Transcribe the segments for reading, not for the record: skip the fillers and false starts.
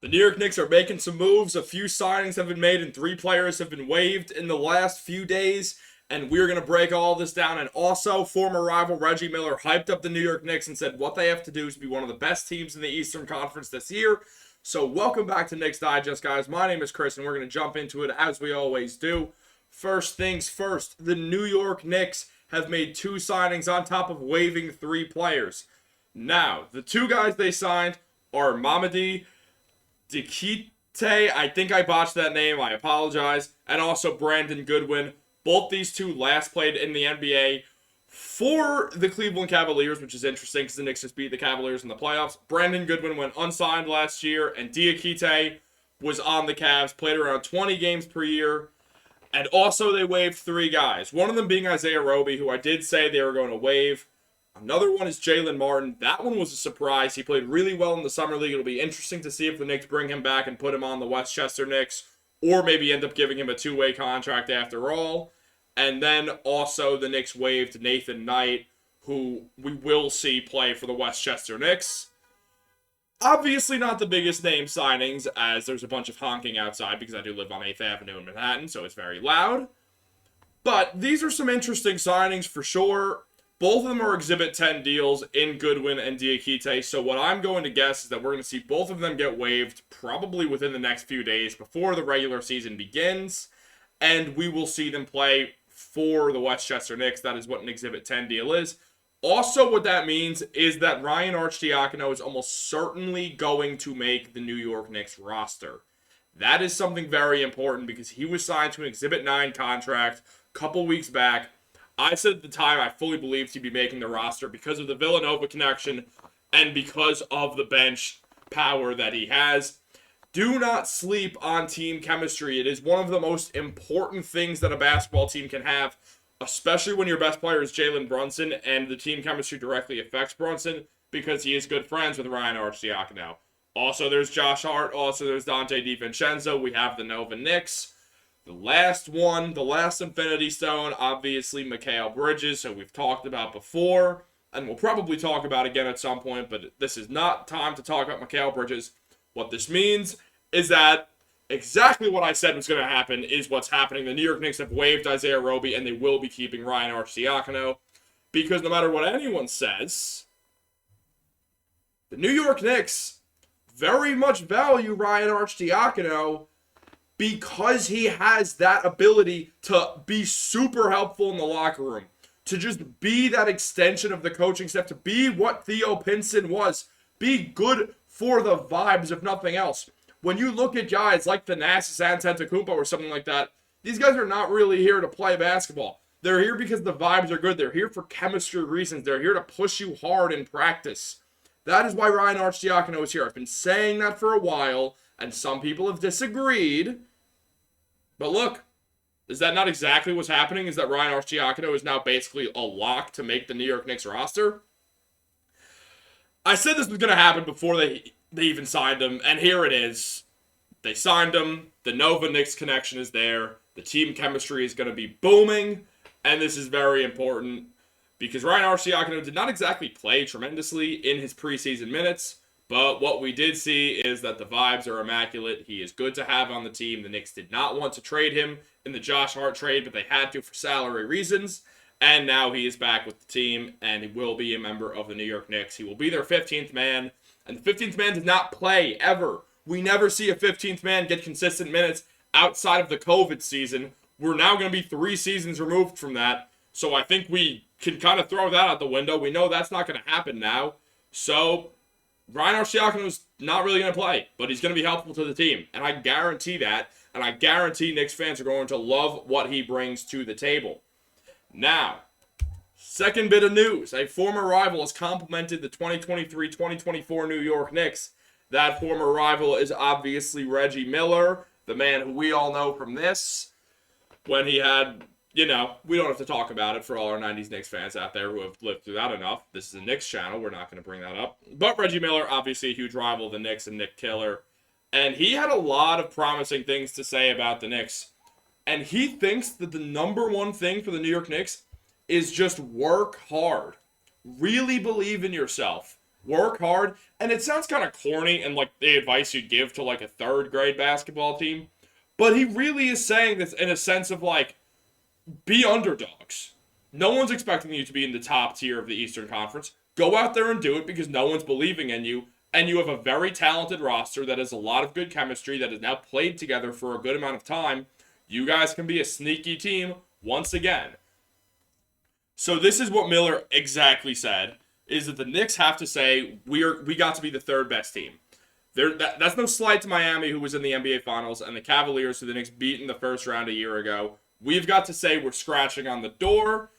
The New York Knicks are making some moves. A few signings have been made and three players have been waived in the last few days. And we're going to break all this down. And also, former rival Reggie Miller hyped up the New York Knicks and said what they have to do is be one of the best teams in the Eastern Conference this year. So welcome back to Knicks Digest, guys. My name is Chris, and we're going to jump into it as we always do. First things first, the New York Knicks have made two signings on top of waiving three players. Now, the two guys they signed are Mamadi, Diakite, I think I botched that name, I apologize, and also Brandon Goodwin. Both these two last played in the NBA for the Cleveland Cavaliers, which is interesting because the Knicks just beat the Cavaliers in the playoffs. Brandon Goodwin went unsigned last year, and Diakite was on the Cavs, played around 20 games per year. And also they waived three guys, one of them being Isaiah Roby, who I did say they were going to waive. Another one is Jalen Martin. That one was a surprise. He played really well in the Summer League. It'll be interesting to see if the Knicks bring him back and put him on the Westchester Knicks, or maybe end up giving him a two-way contract after all. And then also the Knicks waived Nathan Knight, who we will see play for the Westchester Knicks. Obviously not the biggest name signings, as there's a bunch of honking outside because I do live on 8th Avenue in Manhattan, so it's very loud. But these are some interesting signings for sure. Both of them are Exhibit 10 deals in Goodwin and Diakite, so what I'm going to guess is that we're going to see both of them get waived probably within the next few days before the regular season begins, and we will see them play for the Westchester Knicks. That is what an Exhibit 10 deal is. Also, what that means is that Ryan Arcidiacono is almost certainly going to make the New York Knicks roster. That is something very important because he was signed to an Exhibit 9 contract a couple weeks back. I said at the time I fully believed he'd be making the roster because of the Villanova connection and because of the bench power that he has. Do not sleep on team chemistry. It is one of the most important things that a basketball team can have, especially when your best player is Jalen Brunson and the team chemistry directly affects Brunson because he is good friends with Ryan Arcidiacono. Also, there's Josh Hart. Also, there's Dante DiVincenzo. We have the Nova Knicks. The last one, the last Infinity Stone, obviously Mikal Bridges, who we've talked about before, and we'll probably talk about again at some point, but this is not time to talk about Mikal Bridges. What this means is that exactly what I said was going to happen is what's happening. The New York Knicks have waived Isaiah Roby, and they will be keeping Ryan Arcidiacono, because no matter what anyone says, the New York Knicks very much value Ryan Arcidiacono because he has that ability to be super helpful in the locker room, to just be that extension of the coaching staff, to be what Theo Pinson was, be good for the vibes if nothing else. When you look at guys like Thanasis Antetokounmpo or something like that, these guys are not really here to play basketball. They're here because the vibes are good. They're here for chemistry reasons. They're here to push you hard in practice. That is why Ryan Arcidiacono is here. I've been saying that for a while, and some people have disagreed. But look, is that not exactly what's happening? Is that Ryan Arcidiacono is now basically a lock to make the New York Knicks roster? I said this was going to happen before they even signed him, and here it is. They signed him. The Nova Knicks connection is there. The team chemistry is going to be booming, and this is very important because Ryan Arcidiacono did not exactly play tremendously in his preseason minutes. But what we did see is that the vibes are immaculate. He is good to have on the team. The Knicks did not want to trade him in the Josh Hart trade, but they had to for salary reasons. And now he is back with the team, and he will be a member of the New York Knicks. He will be their 15th man, and the 15th man does not play, ever. We never see a 15th man get consistent minutes outside of the COVID season. We're now going to be 3 seasons removed from that, so I think we can kind of throw that out the window. We know that's not going to happen now. So Ryan Arcidiacono is not really going to play, but he's going to be helpful to the team. And I guarantee that. And I guarantee Knicks fans are going to love what he brings to the table. Now, second bit of news. A former rival has complimented the 2023-2024 New York Knicks. That former rival is obviously Reggie Miller, the man who we all know from this. When he had, we don't have to talk about it for all our 90s Knicks fans out there who have lived through that enough. This is a Knicks channel. We're not going to bring that up. But Reggie Miller, obviously a huge rival of the Knicks and Nick Killer. And he had a lot of promising things to say about the Knicks. And he thinks that the number one thing for the New York Knicks is just work hard. Really believe in yourself. work hard, and it sounds kind of corny and like the advice you'd give to like a third grade basketball team, but he really is saying this in a sense of like, be underdogs. No one's expecting you to be in the top tier of the Eastern Conference. Go out there and do it because no one's believing in you. And you have a very talented roster that has a lot of good chemistry that has now played together for a good amount of time. You guys can be a sneaky team once again. So this is what Miller exactly said, is that the Knicks have to say, we got to be the third best team. That's no slight to Miami, who was in the NBA Finals, and the Cavaliers, who the Knicks beat in the first round a year ago. We've got to say we're scratching on the door,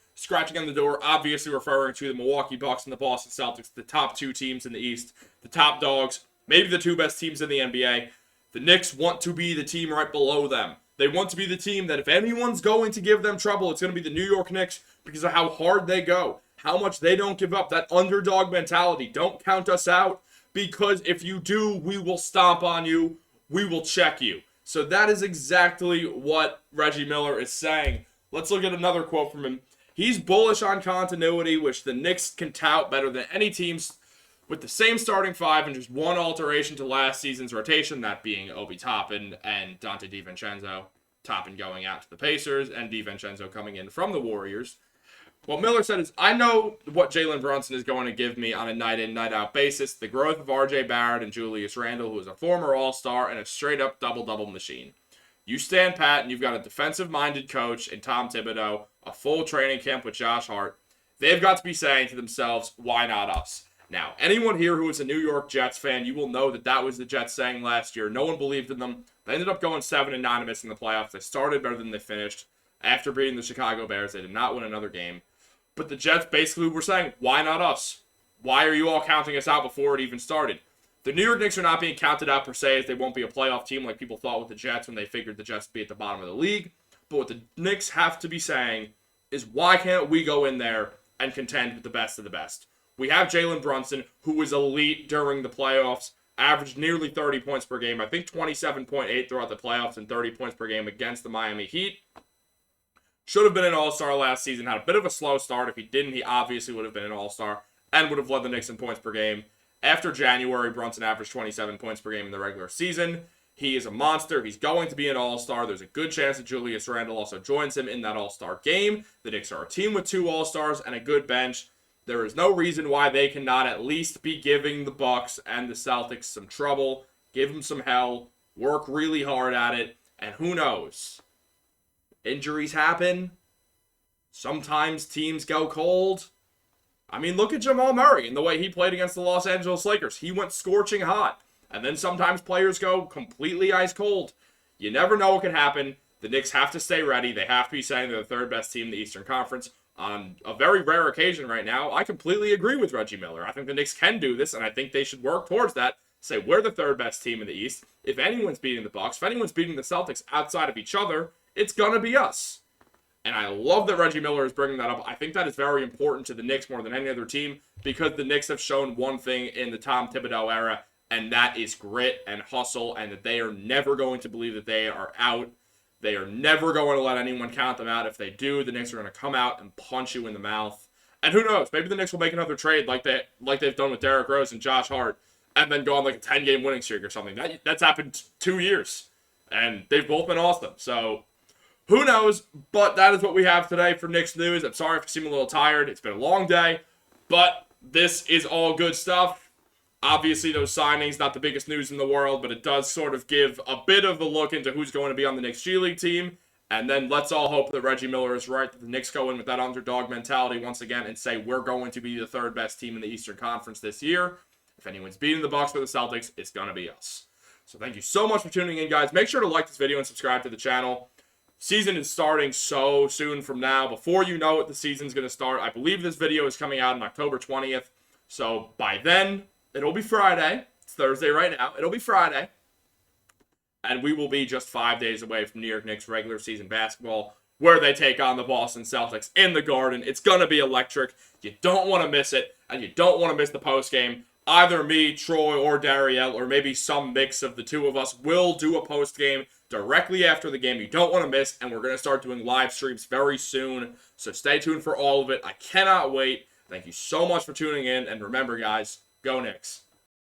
obviously referring to the Milwaukee Bucks and the Boston Celtics, the top two teams in the East, the top dogs, maybe the two best teams in the NBA. The Knicks want to be the team right below them. They want to be the team that if anyone's going to give them trouble, it's going to be the New York Knicks because of how hard they go, how much they don't give up, that underdog mentality. Don't count us out because if you do, we will stomp on you. We will check you. So that is exactly what Reggie Miller is saying. Let's look at another quote from him. He's bullish on continuity, which the Knicks can tout better than any teams with the same starting five and just one alteration to last season's rotation, that being Obi Toppin and Dante DiVincenzo. Toppin going out to the Pacers and DiVincenzo coming in from the Warriors. What Miller said is, I know what Jalen Brunson is going to give me on a night-in, night-out basis. The growth of R.J. Barrett and Julius Randle, who is a former All-Star and a straight-up double-double machine. You stand pat, and you've got a defensive-minded coach in Tom Thibodeau, a full training camp with Josh Hart. They've got to be saying to themselves, why not us? Now, anyone here who is a New York Jets fan, you will know that that was the Jets saying last year. No one believed in them. They ended up going 7-9 and missing the playoffs. They started better than they finished. After beating the Chicago Bears, they did not win another game. But the Jets basically were saying, why not us? Why are you all counting us out before it even started? The New York Knicks are not being counted out per se, as they won't be a playoff team like people thought with the Jets when they figured the Jets would be at the bottom of the league. But what the Knicks have to be saying is, why can't we go in there and contend with the best of the best? We have Jalen Brunson, who was elite during the playoffs, averaged nearly 30 points per game. I think 27.8 throughout the playoffs and 30 points per game against the Miami Heat. Should have been an All-Star last season. Had a bit of a slow start. If he didn't, he obviously would have been an All-Star and would have led the Knicks in points per game. After January, Brunson averaged 27 points per game in the regular season. He is a monster. He's going to be an All-Star. There's a good chance that Julius Randle also joins him in that All-Star game. The Knicks are a team with two All-Stars and a good bench. There is no reason why they cannot at least be giving the Bucks and the Celtics some trouble. Give them some hell. Work really hard at it. And who knows? Injuries happen. Sometimes teams go cold. I mean, look at Jamal Murray and the way he played against the Los Angeles Lakers. He went scorching hot. And then sometimes players go completely ice cold. You never know what can happen. The Knicks have to stay ready. They have to be saying they're the third best team in the Eastern Conference. On a very rare occasion right now, I completely agree with Reggie Miller. I think the Knicks can do this, and I think they should work towards that. Say, we're the third best team in the East. If anyone's beating the Bucks, if anyone's beating the Celtics outside of each other, it's going to be us. And I love that Reggie Miller is bringing that up. I think that is very important to the Knicks more than any other team because the Knicks have shown one thing in the Tom Thibodeau era, and that is grit and hustle, and that they are never going to believe that they are out. They are never going to let anyone count them out. If they do, the Knicks are going to come out and punch you in the mouth. And who knows? Maybe the Knicks will make another trade like they've done with Derrick Rose and Josh Hart, and then go on like a 10-game winning streak or something. That's happened 2 years, and they've both been awesome. So who knows? But that is what we have today for Knicks news. I'm sorry if you seem a little tired. It's been a long day, but this is all good stuff. Obviously, those signings, not the biggest news in the world, but it does sort of give a bit of a look into who's going to be on the Knicks G League team. And then let's all hope that Reggie Miller is right, that the Knicks go in with that underdog mentality once again and say, we're going to be the third best team in the Eastern Conference this year. If anyone's beating the Bucks or the Celtics, it's going to be us. So thank you so much for tuning in, guys. Make sure to like this video and subscribe to the channel. Season is starting so soon from now. Before you know it, the season's going to start. I believe this video is coming out on October 20th. So by then, it'll be Friday. It's Thursday right now. It'll be Friday. And we will be just 5 days away from New York Knicks regular season basketball, where they take on the Boston Celtics in the Garden. It's going to be electric. You don't want to miss it, and you don't want to miss the postgame. Either me, Troy, or Dariel, or maybe some mix of the two of us will do a postgame directly after the game. You don't want to miss, and we're going to start doing live streams very soon. So stay tuned for all of it. I cannot wait. Thank you so much for tuning in, and remember, guys, Go Knicks.